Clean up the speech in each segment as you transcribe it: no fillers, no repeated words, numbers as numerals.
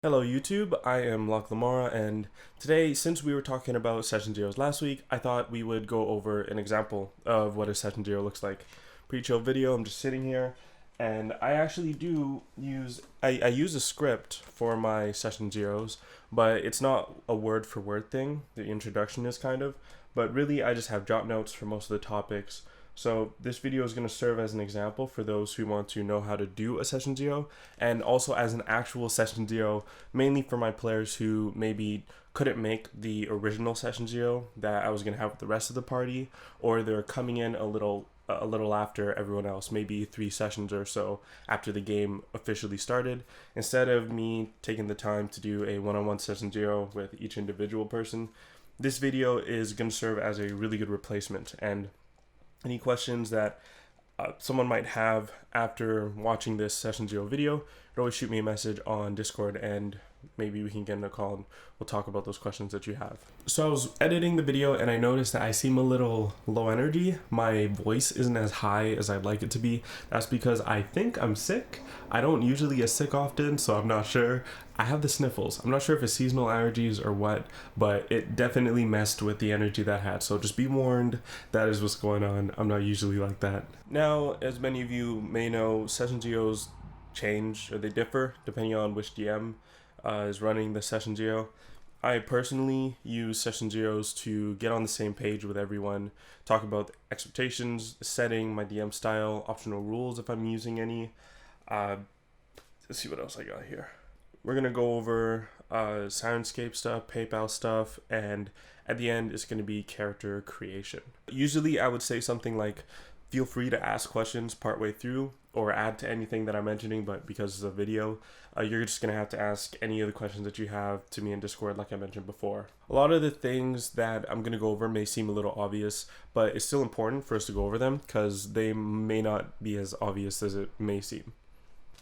Hello YouTube, I am Locke Lamara, and today, since we were talking about session zeros last week, I thought we would go over an example of what a session zero looks like. Pretty chill video. I'm just sitting here, and I actually do use I use a script for my session zeros, but it's not a word for word thing. The introduction is kind of, but really I just have jot notes for most of the topics. So this video is going to serve as an example for those who want to know how to do a session zero, and also as an actual session zero, mainly for my players who maybe couldn't make the original session zero that I was going to have with the rest of the party, or they're coming in a little after everyone else, maybe 3 sessions or so after the game officially started. Instead of me taking the time to do a one-on-one session zero with each individual person, this video is going to serve as a really good replacement. And any questions that someone might have after watching this session zero video, you can always shoot me a message on Discord, and maybe we can get in a call and we'll talk about those questions that you have. So I was editing the video and I noticed that I seem a little low energy. My voice isn't as high as I'd like it to be. That's because I think I'm sick. I don't usually get sick often, so I'm not sure. I have the sniffles. I'm not sure if it's seasonal allergies or what, but it definitely messed with the energy that I had. So just be warned, that is what's going on. I'm not usually like that. Now, as many of you may know, session zeros change, or they differ depending on which DM is running the session zero. I personally use session zeros to get on the same page with everyone, talk about expectations, setting, my DM style, optional rules if I'm using any. Let's see what else I got here. We're going to go over Sirenscape stuff, PayPal stuff, and at the end it's going to be character creation. Usually I would say something like, feel free to ask questions partway through or add to anything that I'm mentioning, but because it's a video, you're just going to have to ask any of the questions that you have to me in Discord like I mentioned before. A lot of the things that I'm going to go over may seem a little obvious, but it's still important for us to go over them because they may not be as obvious as it may seem.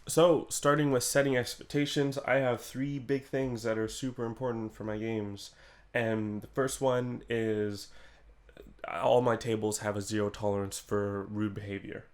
So, starting with setting expectations, I have 3 big things that are super important for my games. And the first one is all my tables have a 0 tolerance for rude behavior.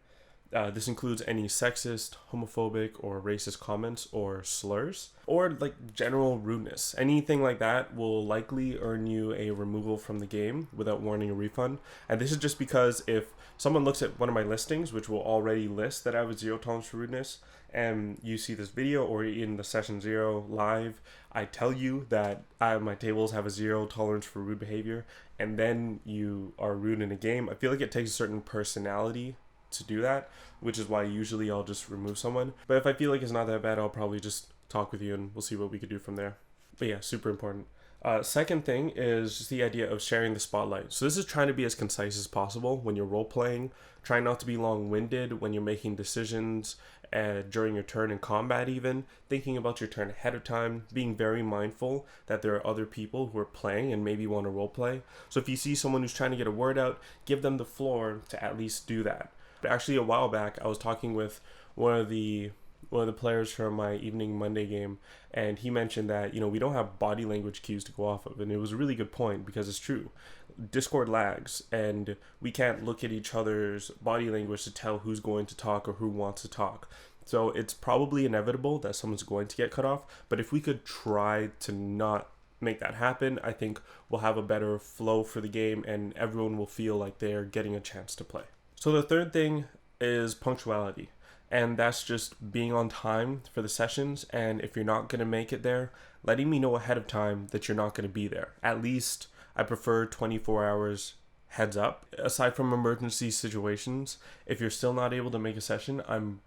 This includes any sexist, homophobic, or racist comments or slurs, or like general rudeness. Anything like that will likely earn you a removal from the game without warning a refund. And this is just because if someone looks at one of my listings, which will already list that I have a 0 tolerance for rudeness, and you see this video or in the session zero live, I tell you that my tables have a 0 tolerance for rude behavior, and then you are rude in a game, I feel like it takes a certain personality to do that, which is why usually I'll just remove someone. But if I feel like it's not that bad, I'll probably just talk with you and we'll see what we could do from there. But yeah, super important. Second thing is just the idea of sharing the spotlight. So this is trying to be as concise as possible when you're role playing. Try not to be long-winded when you're making decisions during your turn in combat, even thinking about your turn ahead of time, being very mindful that there are other people who are playing and maybe want to role play. So if you see someone who's trying to get a word out, give them the floor to at least do that. Actually, a while back, I was talking with one of the players from my evening Monday game, and he mentioned that, we don't have body language cues to go off of, and it was a really good point because it's true. Discord lags, and we can't look at each other's body language to tell who's going to talk or who wants to talk. So it's probably inevitable that someone's going to get cut off, but if we could try to not make that happen, I think we'll have a better flow for the game and everyone will feel like they're getting a chance to play. So the third thing is punctuality, and that's just being on time for the sessions, and if you're not going to make it there, letting me know ahead of time that you're not going to be there. At least I prefer 24 hours heads up. Aside from emergency situations, if you're still not able to make a session, I'm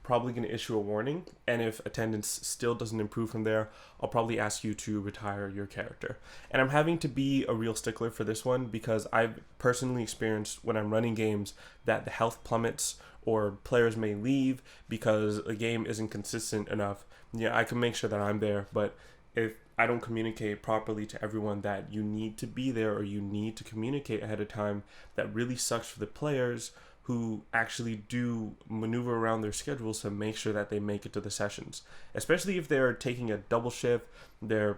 probably going to issue a warning, and if attendance still doesn't improve from there, I'll probably ask you to retire your character. And I'm having to be a real stickler for this one because I've personally experienced when I'm running games that the health plummets or players may leave because the game isn't consistent enough. Yeah, I can make sure that I'm there, but if I don't communicate properly to everyone that you need to be there or you need to communicate ahead of time, that really sucks for the players who actually do maneuver around their schedules to make sure that they make it to the sessions. Especially if they're taking a double shift, they're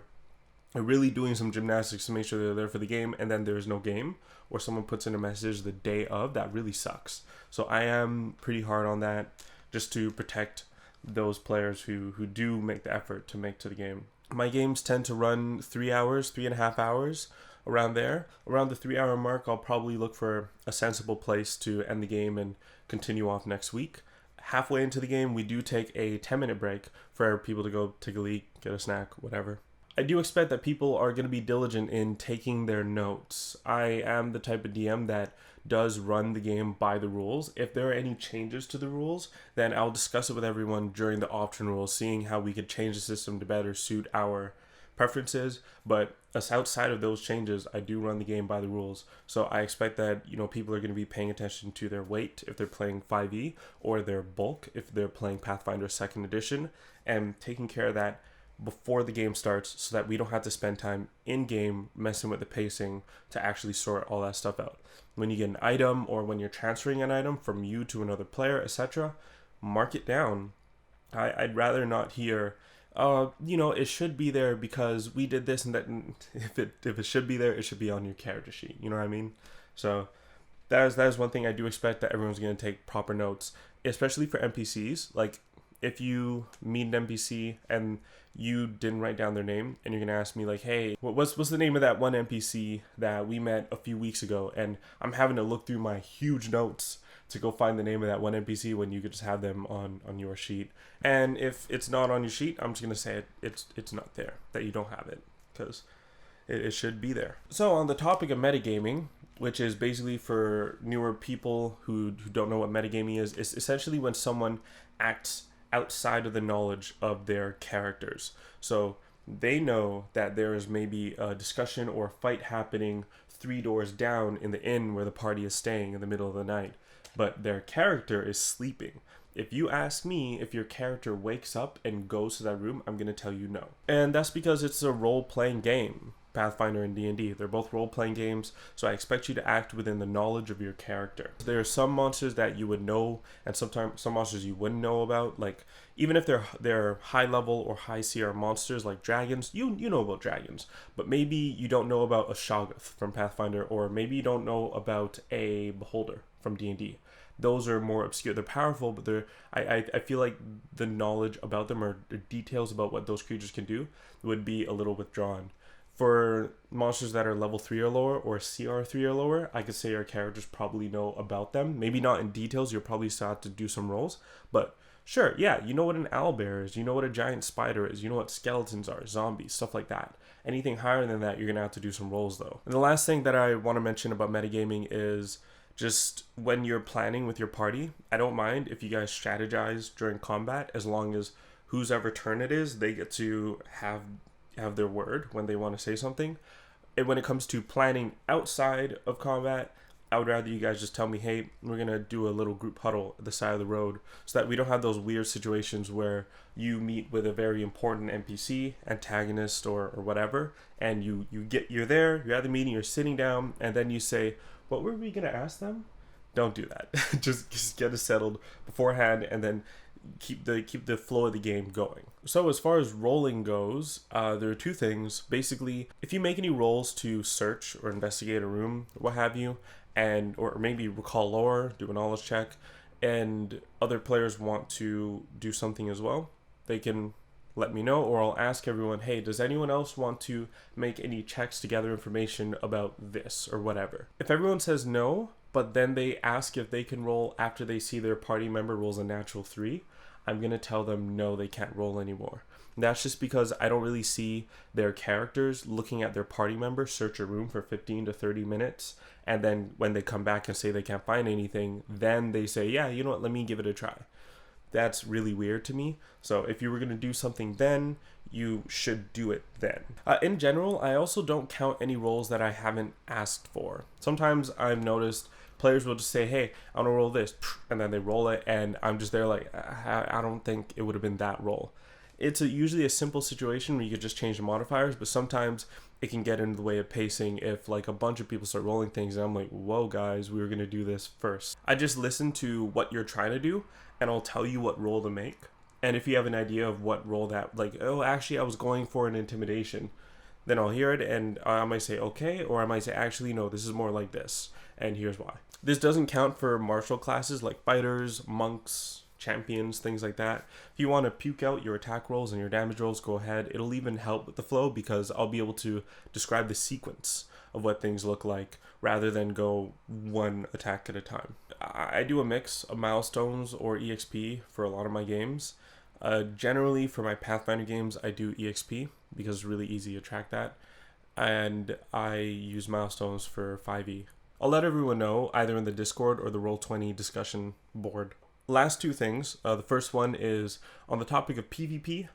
really doing some gymnastics to make sure they're there for the game, and then there's no game, or someone puts in a message the day of, that really sucks. So I am pretty hard on that just to protect those players who do make the effort to make to the game. My games tend to run 3 hours, 3.5 hours, around there. Around the 3 hour mark, I'll probably look for a sensible place to end the game and continue off next week. Halfway into the game, we do take a 10-minute break for people to go take a leak, get a snack, whatever. I do expect that people are going to be diligent in taking their notes. I am the type of DM that does run the game by the rules. If there are any changes to the rules, then I'll discuss it with everyone during the option rules, seeing how we could change the system to better suit our preferences. But outside of those changes, I do run the game by the rules. So I expect that, people are going to be paying attention to their weight if they're playing 5e, or their bulk if they're playing Pathfinder 2nd edition, and taking care of that before the game starts, so that we don't have to spend time in game messing with the pacing to actually sort all that stuff out. When you get an item, or when you're transferring an item from you to another player, etc., mark it down. I'd rather not hear, it should be there because we did this and that. If it should be there, it should be on your character sheet. You know what I mean? So that is one thing I do expect, that everyone's going to take proper notes, especially for NPCs. Like, if you meet an NPC and you didn't write down their name, and you're going to ask me like, hey, what's the name of that one NPC that we met a few weeks ago? And I'm having to look through my huge notes to go find the name of that one NPC when you could just have them on your sheet. And if it's not on your sheet, I'm just going to say it's not there, that you don't have it, because it should be there. So on the topic of metagaming, which is basically for newer people who don't know what metagaming is, it's essentially when someone acts outside of the knowledge of their characters. So they know that there is maybe a discussion or a fight happening 3 doors down in the inn where the party is staying in the middle of the night, but their character is sleeping. If you ask me if your character wakes up and goes to that room, I'm going to tell you no. And that's because it's a role-playing game. Pathfinder and D&D, they're both role-playing games, so I expect you to act within the knowledge of your character. There are some monsters that you would know, and sometimes some monsters you wouldn't know about. Like, even if they're high level or high CR monsters like dragons, you know about dragons, but maybe you don't know about a Shoggoth from Pathfinder, or maybe you don't know about a Beholder from D&D. Those are more obscure. They're powerful, but I feel like the knowledge about them, or the details about what those creatures can do, would be a little withdrawn. For monsters that are level 3 or lower, or CR 3 or lower, I could say our characters probably know about them. Maybe not in details, you'll probably still have to do some rolls, but sure, yeah, you know what an owlbear is, you know what a giant spider is, you know what skeletons are, zombies, stuff like that. Anything higher than that, you're going to have to do some rolls though. And the last thing that I want to mention about metagaming is just when you're planning with your party, I don't mind if you guys strategize during combat, as long as whose ever turn it is, they get to have their word when they want to say something. And when it comes to planning outside of combat, I would rather you guys just tell me, hey, we're going to do a little group huddle at the side of the road, so that we don't have those weird situations where you meet with a very important NPC, antagonist, or whatever, and you're there, you're at the meeting, you're sitting down, and then you say, what were we going to ask them? Don't do that. just get it settled beforehand, and then keep the flow of the game going. So as far as rolling goes, there are two things. Basically, if you make any rolls to search or investigate a room, what have you, or maybe recall lore, do a knowledge check, and other players want to do something as well, they can let me know, or I'll ask everyone, hey, does anyone else want to make any checks to gather information about this or whatever? If everyone says no, but then they ask if they can roll after they see their party member rolls a natural 3, I'm going to tell them no, they can't roll anymore. And that's just because I don't really see their characters looking at their party member search a room for 15 to 30 minutes, and then when they come back and say they can't find anything, then they say, yeah, you know what, let me give it a try. That's really weird to me. So if you were going to do something then, you should do it then. In general, I also don't count any rolls that I haven't asked for. Sometimes I've noticed players will just say, hey, I want to roll this, and then they roll it, and I'm just there like, I don't think it would have been that roll. It's usually a simple situation where you could just change the modifiers, but sometimes it can get in the way of pacing if like a bunch of people start rolling things, and I'm like, whoa guys, we were going to do this first. I just listen to what you're trying to do, and I'll tell you what roll to make. And if you have an idea of what role that, like, oh, actually I was going for an intimidation, then I'll hear it and I might say, okay, or I might say, actually, no, this is more like this, and here's why. This doesn't count for martial classes like fighters, monks, champions, things like that. If you want to puke out your attack rolls and your damage rolls, go ahead. It'll even help with the flow because I'll be able to describe the sequence of what things look like rather than go one attack at a time. I do a mix of milestones or EXP for a lot of my games. Generally for my Pathfinder games, I do EXP because it's really easy to track that. And I use milestones for 5e. I'll let everyone know either in the Discord or the Roll20 discussion board. Last two things. The first one is on the topic of PvP,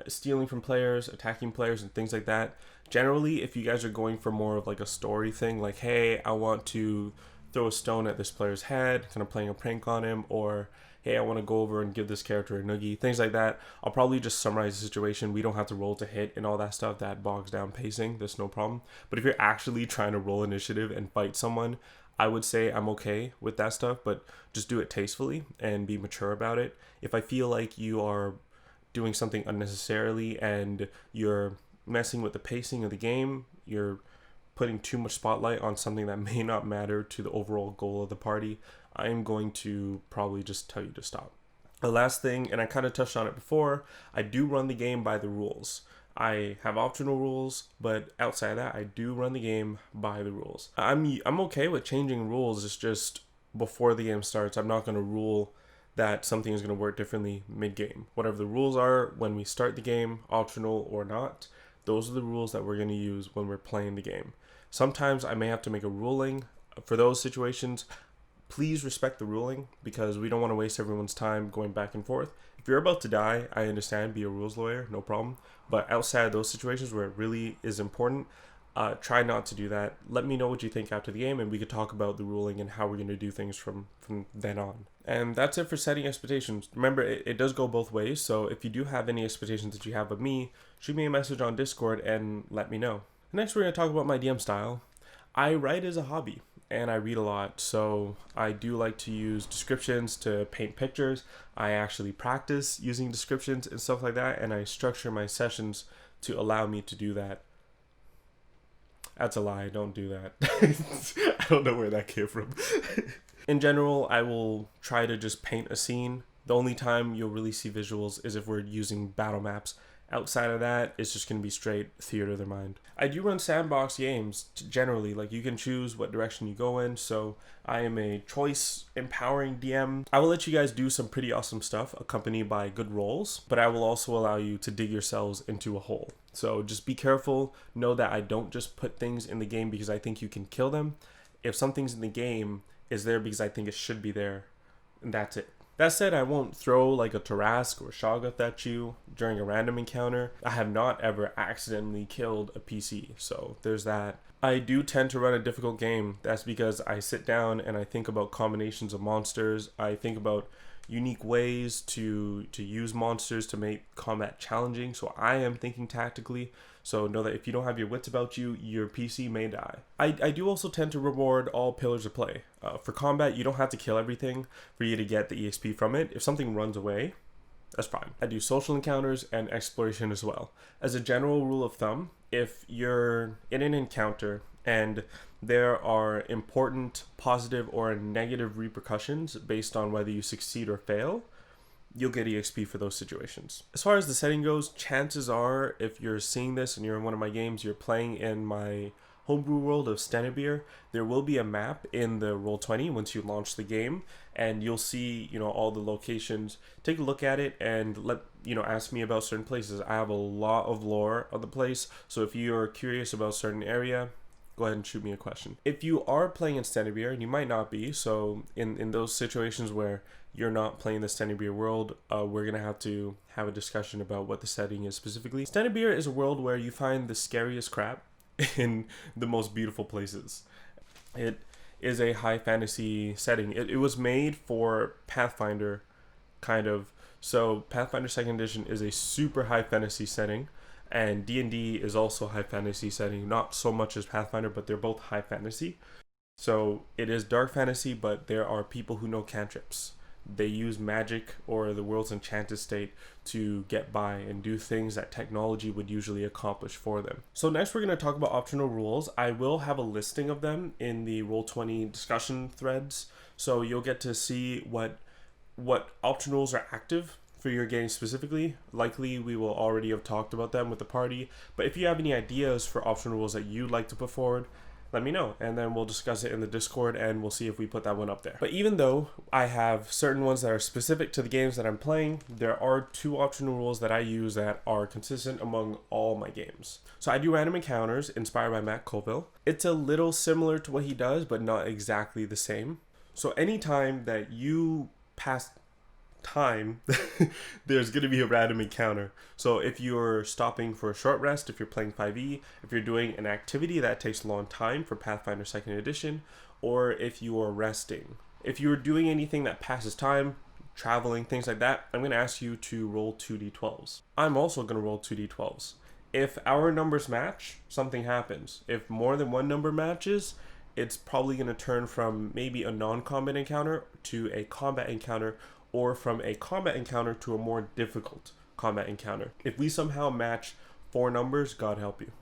stealing from players, attacking players, and things like that. Generally, if you guys are going for more of like a story thing, like, hey, I want to throw a stone at this player's head, kind of playing a prank on him, or hey, I want to go over and give this character a noogie, things like that, I'll probably just summarize the situation. We don't have to roll to hit and all that stuff. That bogs down pacing. There's no problem. But if you're actually trying to roll initiative and fight someone, I would say I'm okay with that stuff, but just do it tastefully and be mature about it. If I feel like you are doing something unnecessarily and you're messing with the pacing of the game, you're putting too much spotlight on something that may not matter to the overall goal of the party, I'm going to probably just tell you to stop. The last thing, and I kind of touched on it before, I do run the game by the rules. I have optional rules, but outside of that, I do run the game by the rules. I'm okay with changing rules. It's just before the game starts, I'm not going to rule that something is going to work differently mid-game. Whatever the rules are when we start the game, optional or not, those are the rules that we're going to use when we're playing the game. Sometimes I may have to make a ruling. For those situations, please respect the ruling because we don't want to waste everyone's time going back and forth. If you're about to die, I understand, be a rules lawyer, no problem. But outside of those situations where it really is important, try not to do that. Let me know what you think after the game and we could talk about the ruling and how we're going to do things from then on. And that's it for setting expectations. Remember, it does go both ways. So if you do have any expectations that you have of me, shoot me a message on Discord and let me know. Next, we're going to talk about my DM style. I write as a hobby and I read a lot, so I do like to use descriptions to paint pictures. I actually practice using descriptions and stuff like that, and I structure my sessions to allow me to do that. That's a lie, don't do that. I don't know where that came from. In general, I will try to just paint a scene. The only time you'll really see visuals is if we're using battle maps. Outside of that, it's just going to be straight theater of the mind. I do run sandbox games generally, like you can choose what direction you go in, so I am a choice empowering DM. I will let you guys do some pretty awesome stuff accompanied by good rolls, but I will also allow you to dig yourselves into a hole. So just be careful, know that I don't just put things in the game because I think you can kill them. If something's in the game, it's there because I think it should be there, and that's it. That said, I won't throw like a Tarask or Shoggoth at you during a random encounter. I have not ever accidentally killed a PC, so there's that. I do tend to run a difficult game. That's because I sit down and I think about combinations of monsters. I think about unique ways to use monsters to make combat challenging. So I am thinking tactically. So know that if you don't have your wits about you, your PC may die. I do also tend to reward all pillars of play. For combat, you don't have to kill everything for you to get the EXP from it. If something runs away, that's fine. I do social encounters and exploration as well. As a general rule of thumb, if you're in an encounter and there are important positive or negative repercussions based on whether you succeed or fail, you'll get EXP for those situations. As far as the setting goes, chances are if you're seeing this and you're in one of my games, you're playing in my homebrew world of Stenabir, there will be a map in the Roll20 once you launch the game, and you'll see, all the locations. Take a look at it and ask me about certain places. I have a lot of lore of the place, so if you're curious about a certain area, go ahead and shoot me a question. If you are playing in Stenabir, and you might not be, so in those situations where you're not playing the Stenabir world, we're going to have a discussion about what the setting is specifically. Stenabir is a world where you find the scariest crap in the most beautiful places. It is a high fantasy setting. It was made for Pathfinder, kind of. So Pathfinder 2nd Edition is a super high fantasy setting, and D&D is also high fantasy setting. Not so much as Pathfinder, but they're both high fantasy. So it is dark fantasy, but there are people who know cantrips. They use magic or the world's enchanted state to get by and do things that technology would usually accomplish for them. So next we're going to talk about optional rules. I will have a listing of them in the Roll20 discussion threads, so you'll get to see what what option rules are active for your game specifically. Likely we will already have talked about them with the party, but if you have any ideas for option rules that you'd like to put forward, let me know, and then we'll discuss it in the Discord and we'll see if we put that one up there. But even though I have certain ones that are specific to the games that I'm playing, there are 2 option rules that I use that are consistent among all my games. So I do random encounters inspired by Matt Colville. It's a little similar to what he does, but not exactly the same. So anytime that you pass time, there's going to be a random encounter. So if you're stopping for a short rest, if you're playing 5e, if you're doing an activity that takes a long time for Pathfinder 2nd edition, or if you are resting, if you're doing anything that passes time, traveling, things like that, I'm going to ask you to roll 2d12s. I'm also going to roll 2d12s. If our numbers match, something happens. If more than one number matches, it's probably going to turn from maybe a non-combat encounter to a combat encounter, or from a combat encounter to a more difficult combat encounter. If we somehow match 4 numbers, God help you.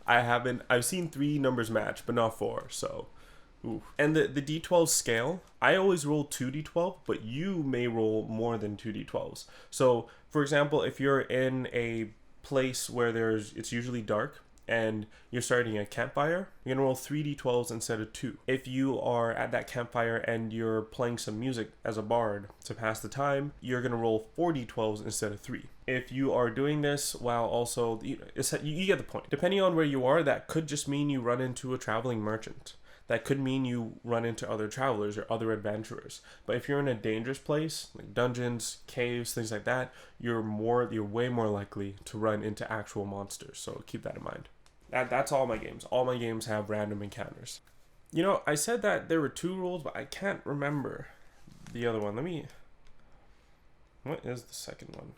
I've seen 3 numbers match, but not 4, so. Ooh. And the D12 scale, I always roll 2d12, but you may roll more than 2d12s. So, for example, if you're in a place where it's usually dark, and you're starting a campfire, you're gonna roll 3d12s instead of 2. If you are at that campfire and you're playing some music as a bard to pass the time, you're gonna roll 4d12s instead of 3. If you are doing this while also, you get the point. Depending on where you are, that could just mean you run into a traveling merchant. That could mean you run into other travelers or other adventurers. But if you're in a dangerous place, like dungeons, caves, things like that, you're way more likely to run into actual monsters. So keep that in mind. That's all my games. All my games have random encounters. You know, I said that there were 2 rules, but I can't remember the other one. What is the second one?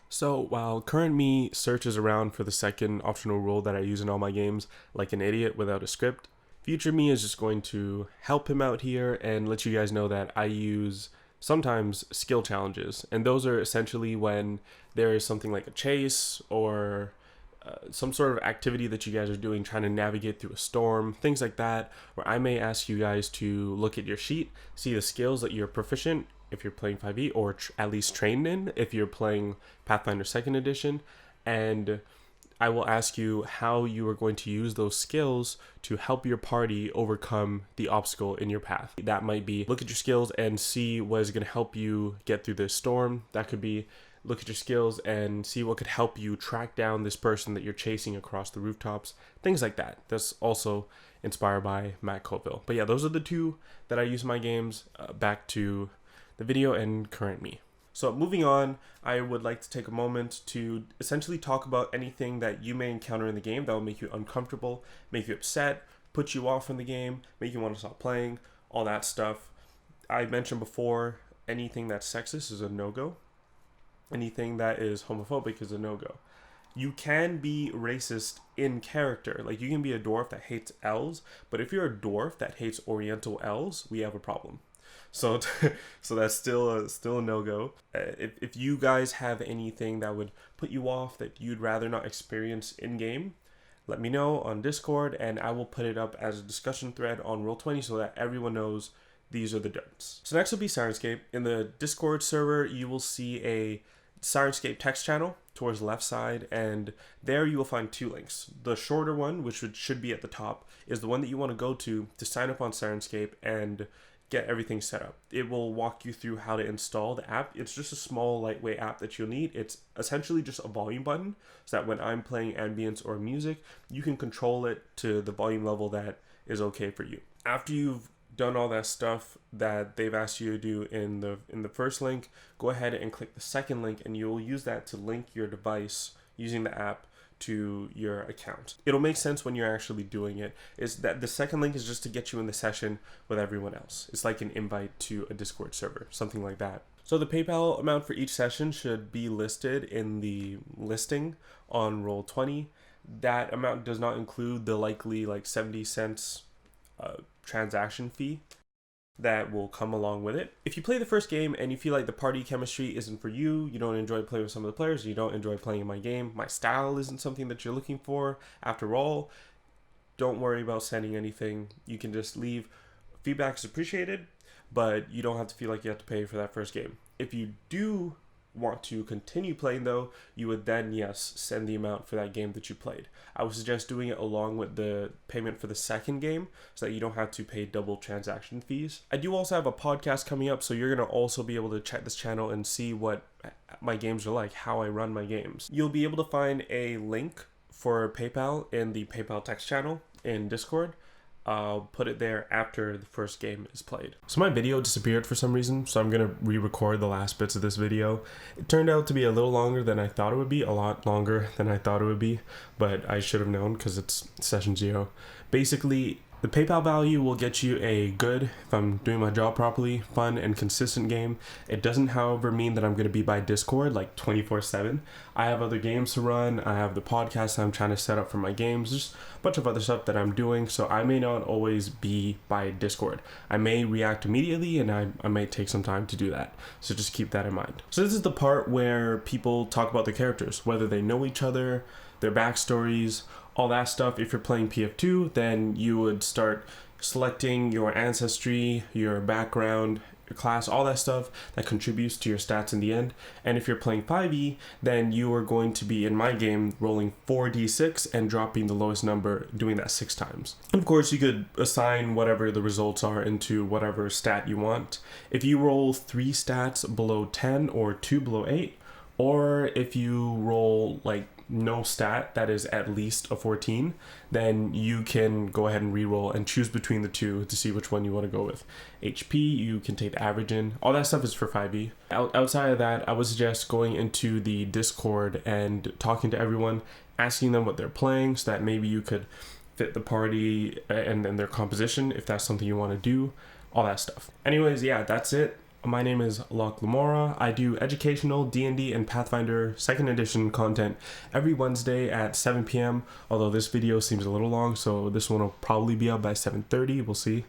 So while current me searches around for the second optional rule that I use in all my games, like an idiot without a script, future me is just going to help him out here and let you guys know that I use sometimes skill challenges. And those are essentially when there is something like a chase or some sort of activity that you guys are doing, trying to navigate through a storm, things like that, where I may ask you guys to look at your sheet, see the skills that you're proficient if you're playing 5e, or at least trained in if you're playing Pathfinder 2nd edition, and I will ask you how you are going to use those skills to help your party overcome the obstacle in your path. That might be look at your skills and see what is going to help you get through this storm. That could be look at your skills and see what could help you track down this person that you're chasing across the rooftops. Things like that. That's also inspired by Matt Colville. But yeah, those are the 2 that I use in my games. Back to the video and current me. So moving on, I would like to take a moment to essentially talk about anything that you may encounter in the game that will make you uncomfortable, make you upset, put you off from the game, make you want to stop playing, all that stuff. I mentioned before, anything that's sexist is a no-go. Anything that is homophobic is a no-go. You can be racist in character. Like, you can be a dwarf that hates elves, but if you're a dwarf that hates oriental elves, we have a problem. So that's still a no-go. If you guys have anything that would put you off that you'd rather not experience in-game, let me know on Discord, and I will put it up as a discussion thread on Roll20 so that everyone knows these are the don'ts. So next will be Sirenscape. In the Discord server, you will see a Sirenscape text channel towards the left side, and there you will find 2 links. The shorter one, which should be at the top, is the one that you want to go to sign up on Sirenscape and get everything set up. It will walk you through how to install the app. It's just a small, lightweight app that you'll need. It's essentially just a volume button, so that when I'm playing ambience or music, you can control it to the volume level that is okay for you. After you've done all that stuff that they've asked you to do in the first link, go ahead and click the second link, and you'll use that to link your device using the app to your account. It'll make sense when you're actually doing it. Is that the second link is just to get you in the session with everyone else. It's like an invite to a Discord server, something like that. So the PayPal amount for each session should be listed in the listing on Roll20. That amount does not include the likely 70 cents transaction fee that will come along with it. If you play the first game and you feel like the party chemistry isn't for you, you don't enjoy playing with some of the players, you don't enjoy playing in my game, my style isn't something that you're looking for, after all, don't worry about sending anything. You can just leave. Feedback is appreciated, but you don't have to feel like you have to pay for that first game. If you do want to continue playing though, you would then, yes, send the amount for that game that you played. I would suggest doing it along with the payment for the second game so that you don't have to pay double transaction fees. I do also have a podcast coming up, so you're going to also be able to check this channel and see what my games are like, how I run my games. You'll be able to find a link for PayPal in the PayPal text channel in Discord. I'll put it there after the first game is played. So my video disappeared for some reason, so I'm gonna re-record the last bits of this video. It turned out to be a little longer than I thought it would be, a lot longer than I thought it would be, but I should have known because it's session 0. Basically, the PayPal value will get you a good, if I'm doing my job properly, fun and consistent game. It doesn't, however, mean that I'm going to be by Discord like 24/7. I have other games to run. I have the podcast I'm trying to set up for my games. Just a bunch of other stuff that I'm doing, so I may not always be by Discord. I may react immediately, and I may take some time to do that. So just keep that in mind. So this is the part where people talk about the characters, whether they know each other, their backstories, all that stuff. If you're playing PF2, then you would start selecting your ancestry, your background, your class, all that stuff that contributes to your stats in the end. And if you're playing 5e, then you are going to be, in my game, rolling 4d6 and dropping the lowest number, doing that 6 times. And of course, you could assign whatever the results are into whatever stat you want. If you roll 3 stats below 10 or 2 below 8, or if you roll like no stat that is at least a 14, then you can go ahead and re-roll and choose between the two to see which one you want to go with. HP, you can take the average in. All that stuff is for 5e. Outside of that, I would suggest going into the Discord and talking to everyone, asking them what they're playing so that maybe you could fit the party and their composition if that's something you want to do, all that stuff. Anyways, yeah, that's it. My name is Locke Lamora. I do educational D&D and Pathfinder 2nd edition content every Wednesday at 7 p.m. Although this video seems a little long, so this one will probably be up by 7:30. We'll see.